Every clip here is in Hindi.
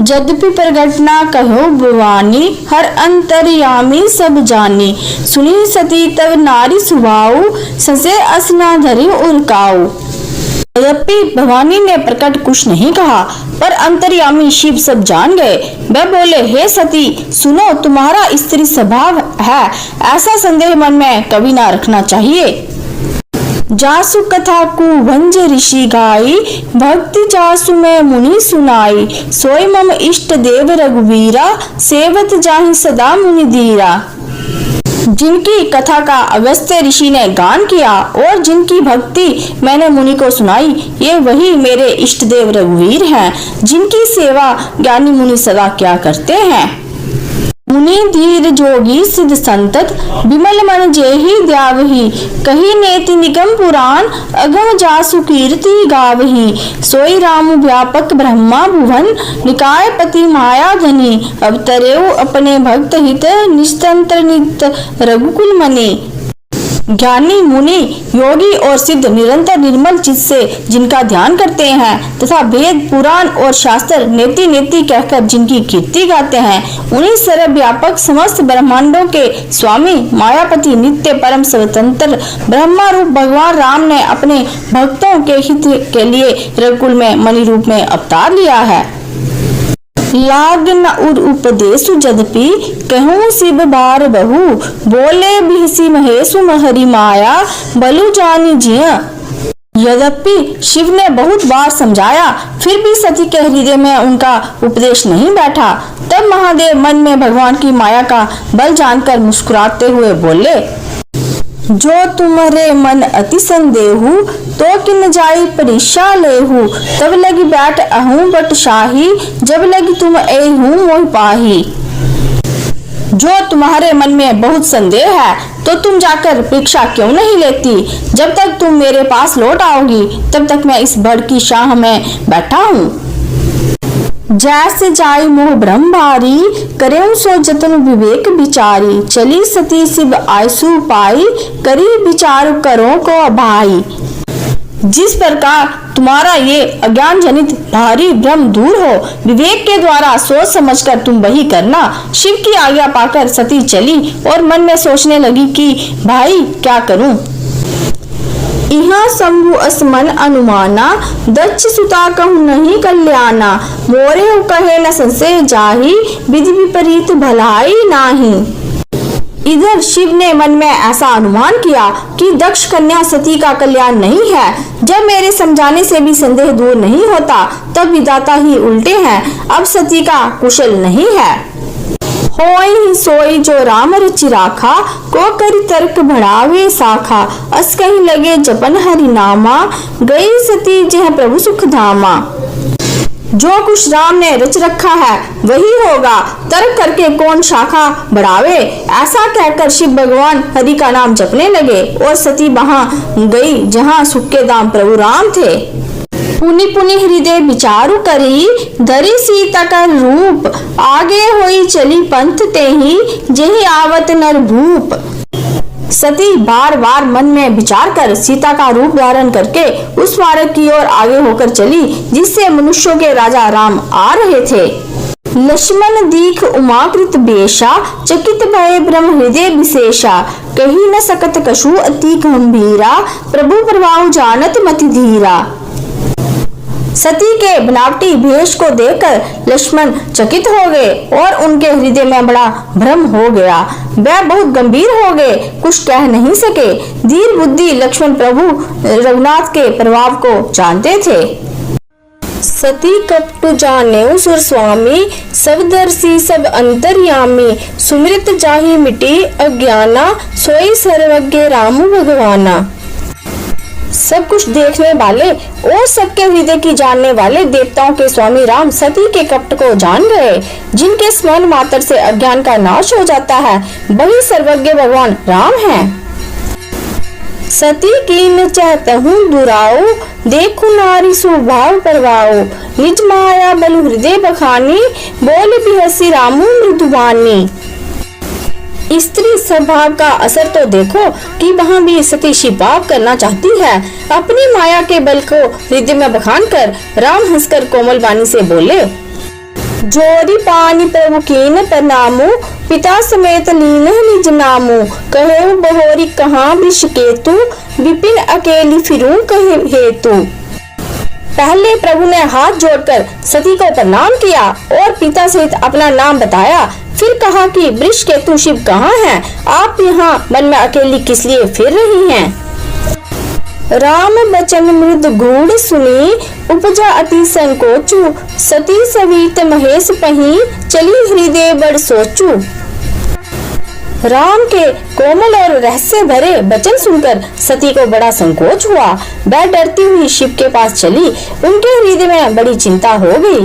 यद्यपि प्रगट ना कहो भवानी, हर अंतर्यामी सब जानी। सुनी सती तब नारी सुभाऊ, ससे असना धरी उरकाऊ। यद्यपि भवानी ने प्रकट कुछ नहीं कहा, पर अंतर्यामी शिव सब जान गए। वह बोले, हे सती सुनो, तुम्हारा स्त्री स्वभाव है, ऐसा संदेह मन में कभी ना रखना चाहिए। जासु कथा को भंज ऋषि गाई, भक्ति जासु में मुनि सुनाई। सोई मम इष्ट देव रघुवीरा, सेवत जाहि सदा मुनि धीरा। जिनकी कथा का अगस्त्य ऋषि ने गान किया और जिनकी भक्ति मैंने मुनि को सुनाई, ये वही मेरे इष्ट देव रघुवीर हैं, जिनकी सेवा ज्ञानी मुनि सदा क्या करते हैं। मुनि धीर जोगी सिद्ध संतत, विमल मन जेहि ध्यावहि। कही नेति निगम पुराण, अगम जासु कीर्ति गावहि। सोई राम व्यापक ब्रह्मा भुवन, निकाय पति माया धनी। अवतरेउ अपने भक्त हित, निस्तंत्र नित रघुकुल मनि। ज्ञानी मुनि योगी और सिद्ध निरंतर निर्मल चित्त से जिनका ध्यान करते हैं तथा वेद पुराण और शास्त्र नेति नेति कहकर जिनकी कीर्ति गाते हैं, उन्हीं सर्वव्यापक समस्त ब्रह्मांडों के स्वामी मायापति नित्य परम स्वतंत्र ब्रह्मा रूप भगवान राम ने अपने भक्तों के हित के लिए रघुकुल में मणि रूप में अवतार लिया है। लाग न उर उपदेशु जदपि, कहूँ शिव बार बहु। बोले बिहसी महेशु महरी माया, बलु जानी जिया। यद्यपि शिव ने बहुत बार समझाया, फिर भी सती के हृदय में उनका उपदेश नहीं बैठा। तब महादेव मन में भगवान की माया का बल जानकर मुस्कुराते हुए बोले, जो तुम्हारे मन अति संदेहु, तो किन जाई परीक्षा लेहु। तब लगी बैठ अहूँ बट शाही, जब लगी तुम एहूँ मोह पाही। जो तुम्हारे मन में बहुत संदेह है, तो तुम जाकर परीक्षा क्यों नहीं लेती। जब तक तुम मेरे पास लौट आओगी, तब तक मैं इस बड़ की शाह में बैठा हूँ। जैसे जाई मोह ब्रह्म भारी, करें सो जतन विवेक विचारी। चली सती शिव आयसु पाई, करी विचार करो को भाई। जिस प्रकार तुम्हारा ये अज्ञान जनित भारी भ्रम दूर हो, विवेक के द्वारा सोच समझकर तुम वही करना। शिव की आज्ञा पाकर सती चली और मन में सोचने लगी कि भाई क्या करूं। इहाँ शंभु असमन अनुमाना, दक्ष सुता कहूँ नहीं कल्याणा। मोरे कहे न संशय जाहि, विधि विपरीत भलाई नाही। इधर शिव ने मन में ऐसा अनुमान किया कि दक्ष कन्या सती का कल्याण नहीं है। जब मेरे समझाने से भी संदेह दूर नहीं होता, तब विधाता ही उल्टे हैं। अब सती का कुशल नहीं है। होई सोई जो राम रचि राखा, को करी तर्क बढ़ावे शाखा। अस कहीं लगे जपन हरि नामा, गई सती जह प्रभु सुख धामा। जो कुछ राम ने रच रखा है वही होगा, तर्क करके कौन शाखा बढ़ावे। ऐसा कहकर शिव भगवान हरि का नाम जपने लगे और सती वहां गई जहां सुख के धाम प्रभु राम थे। पुनि पुनि हृदय विचारु करी, धरी सीता का रूप। आगे होई चली पंथ ते ही, जेहि आवत नर भूप। सती बार बार मन में विचार कर सीता का रूप धारण करके उस मार्ग की ओर आगे होकर चली जिससे मनुष्यों के राजा राम आ रहे थे। लक्ष्मण दीख उमाकृत बेशा, चकित भय ब्रह्म हृदय विशेषा। कही न सकत कछु अति गंभीरा, प्रभु प्रभाव जानत मति धीरा। सती के बनावटी भेष को देखकर लक्ष्मण चकित हो गए और उनके हृदय में बड़ा भ्रम हो गया। वह बहुत गंभीर हो गए, कुछ कह नहीं सके। धीर बुद्धि लक्ष्मण प्रभु रघुनाथ के प्रभाव को जानते थे। सती कपटु जाने सुर स्वामी, सब दर्शी सब अंतर्यामी। सुमृत जाहि मिटी अज्ञाना, सोई सर्वज्ञ राम भगवाना। सब कुछ देखने वाले और सबके हृदय की जानने वाले देवताओं के स्वामी राम सती के कपट को जान गए। जिनके स्मरण मात्र से अज्ञान का नाश हो जाता है, वही सर्वज्ञ भगवान राम हैं। सती कीन चाहतहु दुराओ, देखु नारी स्वभाव परवाओ। निज माया बलु हृदय बखानी, बोल बिहसी रामू मृदुबानी। स्त्री स्वभाव का असर तो देखो कि वहाँ भी सती शिव पाप करना चाहती है। अपनी माया के बल को हृदय में बखान कर राम हंसकर कोमल वाणी से बोले, जोरी पानी प्रभु कीन प्रणामु, पिता समेत लीन निज नामु, कहे बहोरी कहाँ विष केतु, विपिन अकेली फिरूं कहे हेतु। पहले प्रभु ने हाथ जोड़कर सती को प्रणाम किया और पिता सहित अपना नाम बताया। फिर कहा कि वृष केतु शिव कहाँ हैं? आप यहाँ मन में अकेली किस लिए फिर रही हैं? राम बचन मृद गूढ़ सुनी, उपजा अति संकोचु, सती सवित महेश पही, चली हृदय बड़ सोचू। राम के कोमल और रहस्य भरे वचन सुनकर सती को बड़ा संकोच हुआ। वह डरती हुई शिव के पास चली। उनके हृदय में बड़ी चिंता हो गई।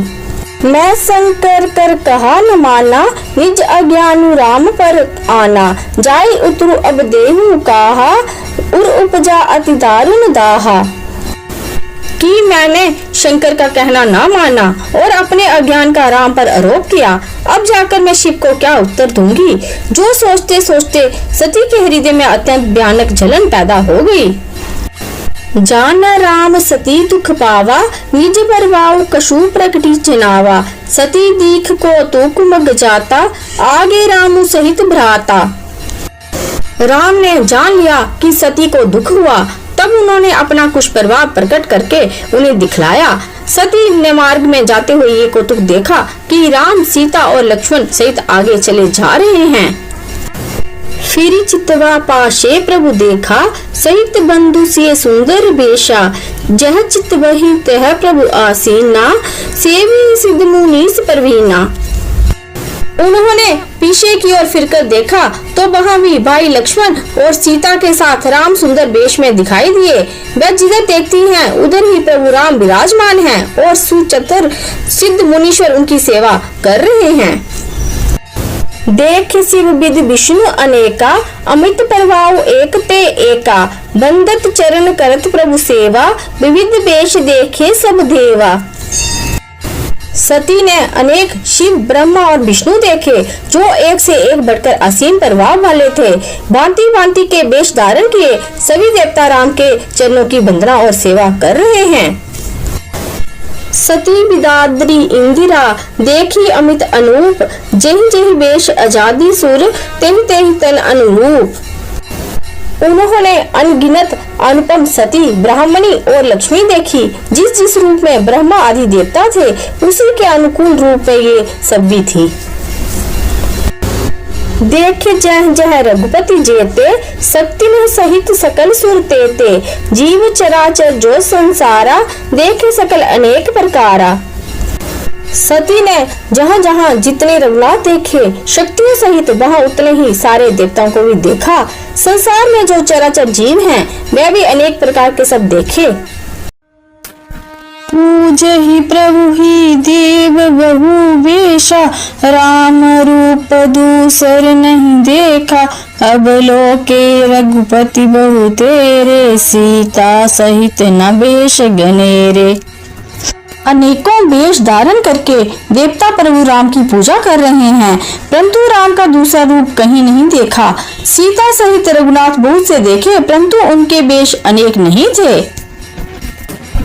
मैं शंकर कर कहा न माना, निज अज्ञानु राम पर आना, जाई उतरु अब देहु काहा, उर उपजा अति दारुण दाहा। कि मैंने शंकर का कहना ना माना और अपने अज्ञान का राम पर आरोप किया। अब जाकर मैं शिव को क्या उत्तर दूंगी? जो सोचते सोचते सती के हृदय में अत्यंत भयानक जलन पैदा हो गई। जाना राम सती दुख पावा, निज परवाऊ कशु प्रकटी जनावा, सती दीख को तो कुमग जाता, आगे रामु सहित भ्राता। राम ने जान लिया कि सती को दुख हुआ। तब उन्होंने अपना कुछ प्रभाव प्रकट करके उन्हें दिखलाया। सती ने मार्ग में जाते हुए ये कौतुक देखा कि राम सीता और लक्ष्मण सहित आगे चले जा रहे हैं। फिर चितवा पाशे प्रभु देखा, सहित बंधु से सुंदर बेशा, जह चित वही तह प्रभु आसीना, सेवी सिद्ध मुनीस परवीना। उन्होंने पीछे की ओर फिरकर देखा तो वहाँ भी भाई लक्ष्मण और सीता के साथ राम सुंदर वेश में दिखाई दिए। वह जिधर देखती हैं उधर ही प्रभु राम विराजमान हैं और सुचतुर सिद्ध मुनीश्वर उनकी सेवा कर रहे हैं। देख शिव विद विष्णु अनेका, अमित प्रभाव एक ते एका, बंदत चरण करत प्रभु सेवा, विविध वेश देखे सब देवा। सती ने अनेक शिव ब्रह्मा और विष्णु देखे जो एक से एक बढ़कर असीम प्रभाव वाले थे। भांति भांति के वेश धारण किए सभी देवता राम के चरणों की वंदना और सेवा कर रहे हैं। सती बिदाद्री इंदिरा, देखी अमित अनूप, जेहि जेहि वेश आजादी सुर, तेहि तेहि तन अनुरूप। उन्होंने अनगिनत अनुपम सती, ब्राह्मणी और लक्ष्मी देखी। जिस जिस रूप में ब्रह्मा आदि देवता थे उसी के अनुकूल रूप में ये सब भी थी। देखे जह जह रघुपति जेते, शक्ति में सहित सकल सुर तेते, जीव चराचर जो संसारा, देखे सकल अनेक प्रकारा। सती ने जहाँ जहाँ जितने रघुनाथ देखे शक्तियों सहित वहाँ उतने ही सारे देवताओं को भी देखा। संसार में जो चराचर जीव हैं वे भी अनेक प्रकार के सब देखे। पूजहि प्रभु ही देव बहु वेशा, राम रूप दूसर नहीं देखा, अब लोके रघुपति बहु तेरे, सीता सहित न वेश गनेरे। अनेकों वेश धारण करके देवता प्रभु राम की पूजा कर रहे हैं, परंतु राम का दूसरा रूप कहीं नहीं देखा। सीता सहित रघुनाथ बहुत से देखे परंतु उनके वेश अनेक नहीं थे।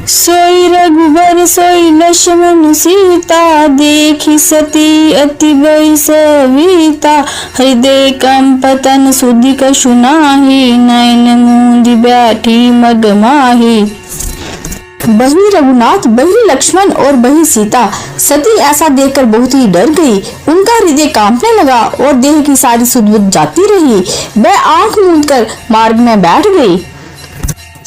सोई रघुबर सोई लक्ष्मण सीता, देखी सती अति बड़ी सविता, हृदय कंपतन सुधि कछु नाही, नयन मूंदी बैठी मगमाही। बही रघुनाथ, बही लक्ष्मण और बही सीता। सती ऐसा देखकर बहुत ही डर गई। उनका हृदय कांपने लगा और देह की सारी सुध-बुध जाती रही। वह आंख मूंदकर मार्ग में बैठ गई।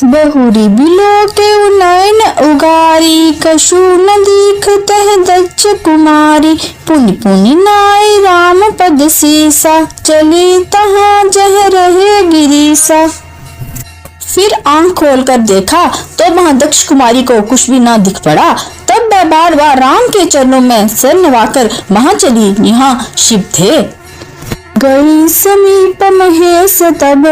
बहुरी बिलो के नयन उगारी, कछु न दीखतह दक्ष कुमारी, पुनि पुनि नाई राम पद सीसा, चली तहाँ जह रहे गिरीसा। फिर आंख खोलकर देखा तो वहाँ दक्ष कुमारी को कुछ भी न दिख पड़ा। तब वह बार बार राम के चरणों में सिर नवाकर वहाँ चली, यहाँ शिव थे। गई समीप महेश तब,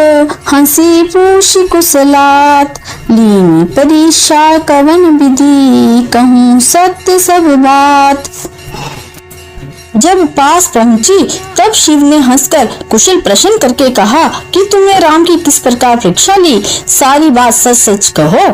हंसी पूछी कुशलात, लीनी परीक्षा कवन विधि, कहूँ सत्य सब बात। जब पास पहुंची तब शिव ने हंसकर कुशल प्रश्न करके कहा कि तुमने राम की किस प्रकार परीक्षा ली, सारी बात सच सच कहो।